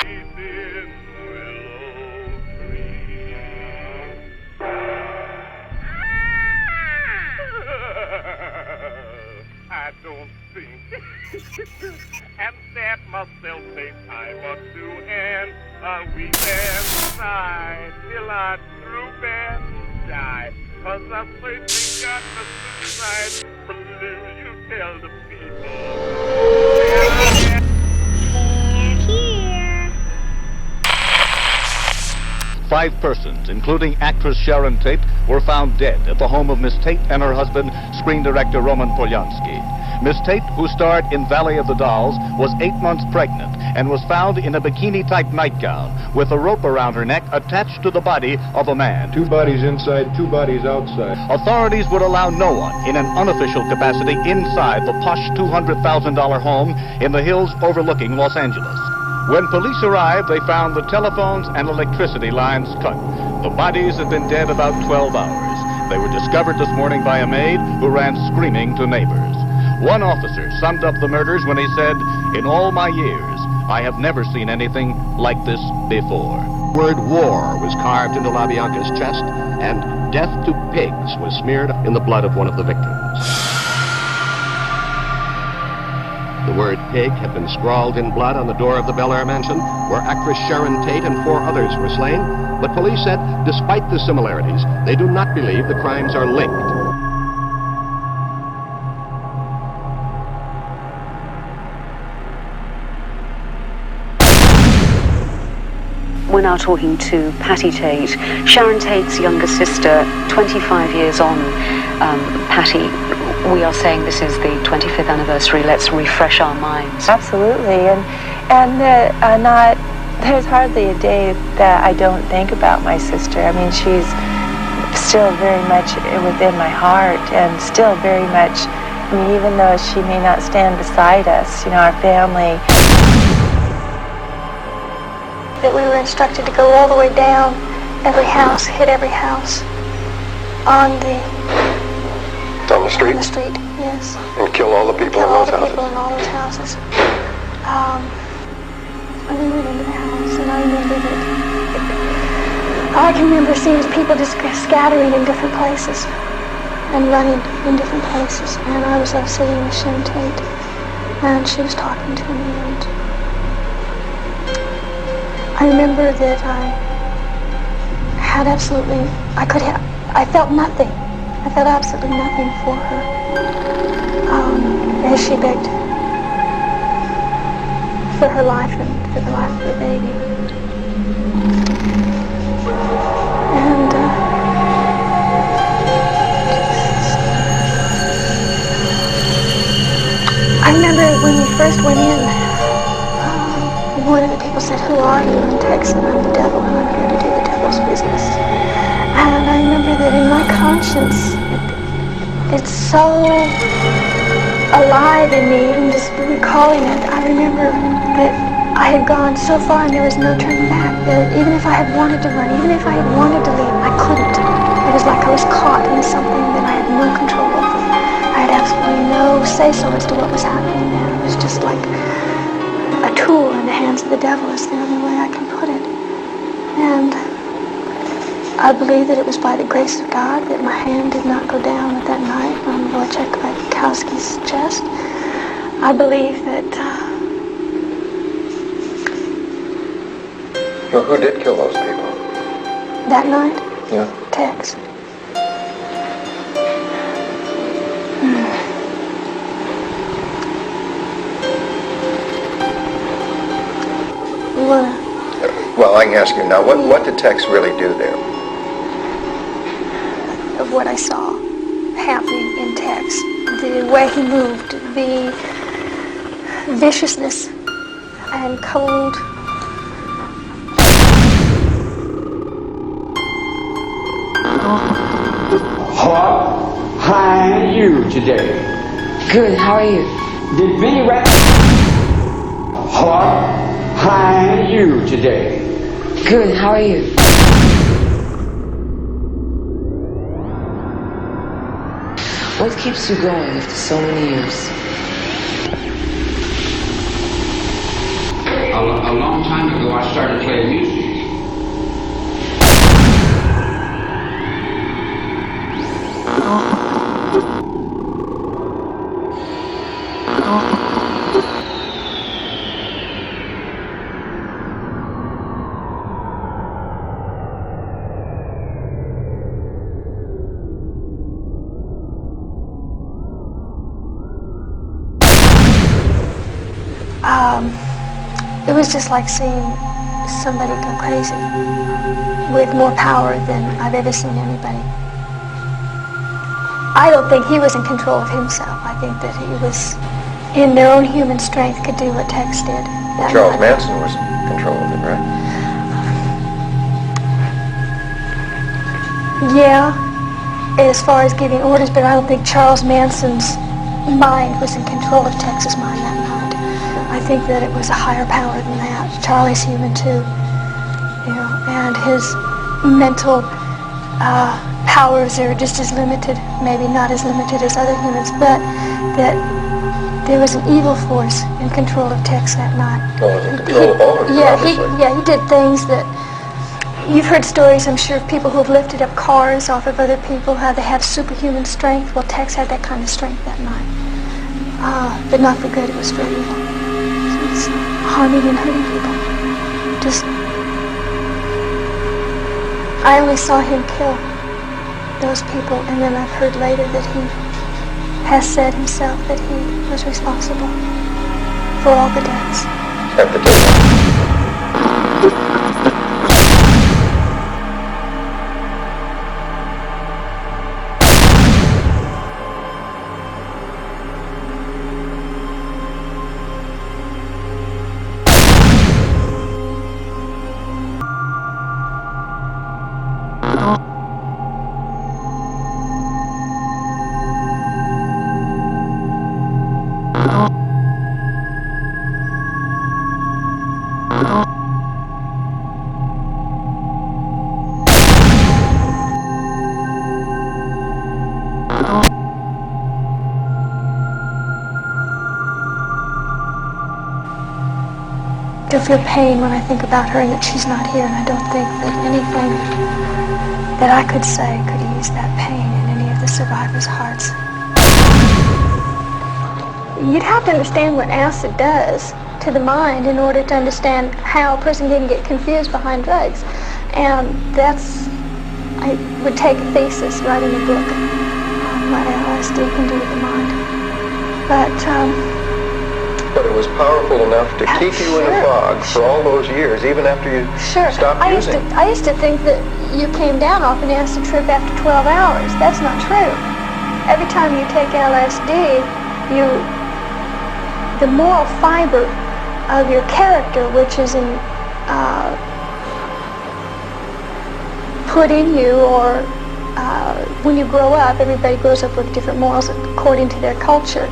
weeping willow tree. I don't think, and that myself take time or two, and a weep and sigh till I droop and die. 'Cause I certainly got the suicide blues. You tell the people. Here. 5 persons, including actress Sharon Tate, were found dead at the home of Miss Tate and her husband, screen director Roman Polanski. Miss Tate, who starred in Valley of the Dolls, was 8 months pregnant and was found in a bikini-type nightgown with a rope around her neck attached to the body of a man. 2 bodies inside, 2 bodies outside. Authorities would allow no one in an unofficial capacity inside the posh $200,000 home in the hills overlooking Los Angeles. When police arrived, they found the telephones and electricity lines cut. The bodies had been dead about 12 hours. They were discovered this morning by a maid who ran screaming to neighbors. One officer summed up the murders when he said, "In all my years, I have never seen anything like this before." The word war was carved into LaBianca's chest, and "Death to Pigs" was smeared in the blood of one of the victims. The word pig had been scrawled in blood on the door of the Bel Air mansion, where actress Sharon Tate and 4 others were slain, but police said, despite the similarities, they do not believe the crimes are linked. We're now talking to Patti Tate, Sharon Tate's younger sister, 25 years on. Patti, we are saying this is the 25th anniversary. Let's refresh our minds. Absolutely, and there's hardly a day that I don't think about my sister. I mean, she's still very much within my heart, and still very much, I mean, even though she may not stand beside us, you know, our family. That we were instructed to go all the way down every house, hit every house on the street? On the street, yes. And kill all the people Kill in all those the houses? people in all those houses. And we went into the house, and I remember that. All I can remember seeing is people just scattering in different places and running in different places. And I was sitting with Sharon Tate, and she was talking to me, and I remember that I had absolutely, I felt nothing. I felt absolutely nothing for her as she begged for her life and for the life of the baby. And I remember when we first went in, one of the people said, "Who are you?" And Tex said, "I'm the devil, and I'm here to do the devil's business." And I remember that in my conscience, it's so alive in me, and just recalling it, I remember that I had gone so far and there was no turning back, that even if I had wanted to run, even if I had wanted to leave, I couldn't. It was like I was caught in something that I had no control over. I had absolutely no say-so as to what was happening there. It was just like a tool in the hands of the devil, is the only way I can put it. And I believe that it was by the grace of God that my hand did not go down at that night on Wojciech Kowski's chest. I believe that... Well, who did kill those people? that night? Yeah. Tex. You wanna... Well, I can ask you now, what did Tex really do there? Of what I saw happening in Tex, the way he moved, the viciousness and cold. How are you today? Good, how are you? Did Vinny Rat... How are you today? Good, how are you? What keeps you going after so many years? A long long time ago I started playing music. It was just like seeing somebody go crazy with more power than I've ever seen anybody. I don't think he was in control of himself. I think that he was, in their own human strength, could do what Tex did. Charles Manson was in control of it, right? Yeah, as far as giving orders, but I don't think Charles Manson's mind was in control of Tex's mind that night. I think that it was a higher power than that. Charlie's human too, you know, and his mental powers are just as limited, maybe not as limited as other humans, but that there was an evil force in control of Tex that night. Well, in control of all of you, obviously. He did things that, you've heard stories, I'm sure, of people who have lifted up cars off of other people, how they have superhuman strength. Well, Tex had that kind of strength that night. But not for good, it was for evil. It's harming and hurting people. Just, I only saw him kill those people, and then I've heard later that he has said himself that he was responsible for all the deaths. At the time. I feel pain when I think about her and that she's not here, and I don't think that anything that I could say could ease that pain in any of the survivors' hearts. You'd have to understand what acid does to the mind in order to understand how a person can get confused behind drugs. And I would take a thesis, writing a book on what LSD can do with the mind. But it was powerful enough to keep you in a fog for all those years, even after you stopped using it. I used to think that you came down off an acid trip after 12 hours. That's not true. Every time you take LSD, the moral fiber of your character, which is put in you, or when you grow up, everybody grows up with different morals according to their culture.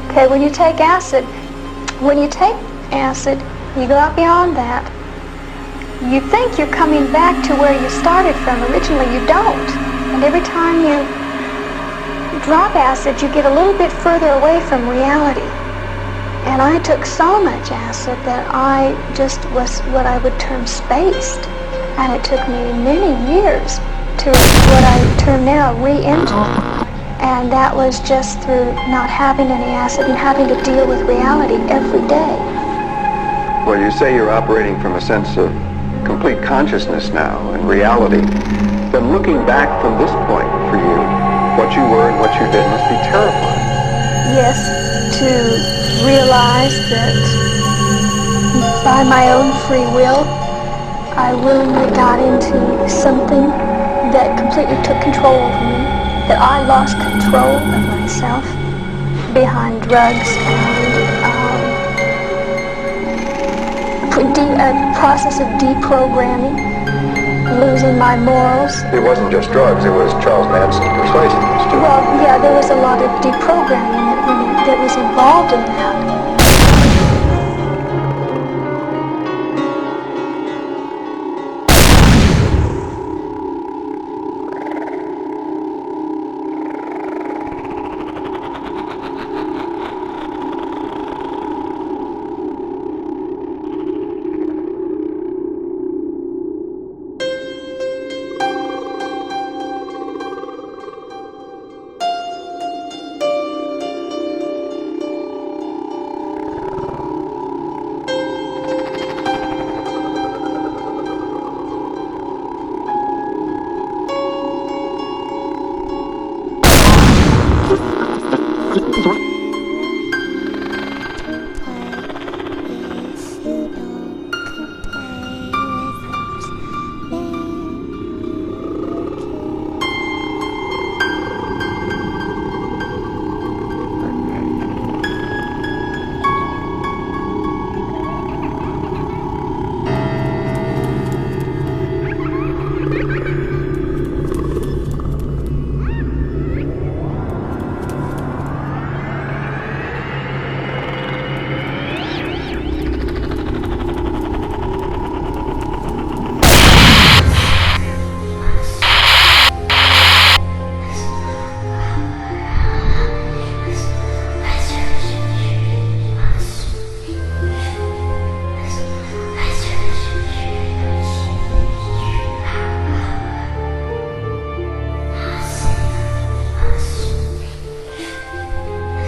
Okay, when you take acid, you go out beyond that. You think you're coming back to where you started from. Originally, you don't. And every time you drop acid, you get a little bit further away from reality. And I took so much acid that I just was what I would term spaced. And it took me many years to what I term now re-enter. And that was just through not having any acid and having to deal with reality every day. Well, you say you're operating from a sense of complete consciousness now and reality. Then looking back from this point for you, what you were and what you did must be terrifying. Yes, to realize that by my own free will, I willingly got into something that completely took control of me, that I lost control of myself behind drugs and a process of deprogramming, losing my morals. It wasn't just drugs, it was Charles Manson persuasiveness too. Well, yeah, there was a lot of deprogramming that was involved in that.